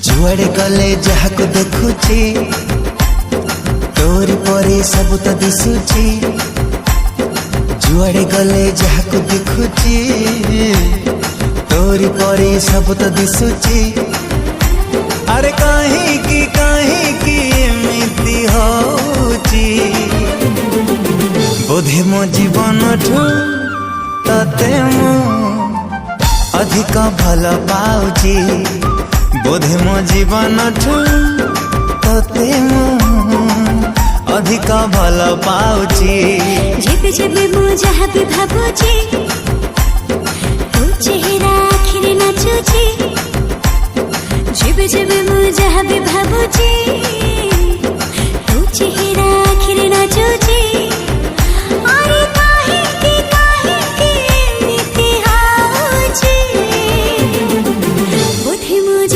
जुआड़े गले जहा को देखुची तोरी परे सब तो दिशुची। जुआड़े गले जहा को देखुची तोरी परे सब तो दिशुची। अरे कहीं की एमिति होची बोधे मो जीवन ठू तते मु अधिक भल पाउची। बोधे मो जीवन ठू तते मु अधिक भल पाउची। जेबे जेबे मु जहा भी भाबुची तू चेहरा आखिरे नाचुची। जेबे जेबे मु जहा भी भाबुची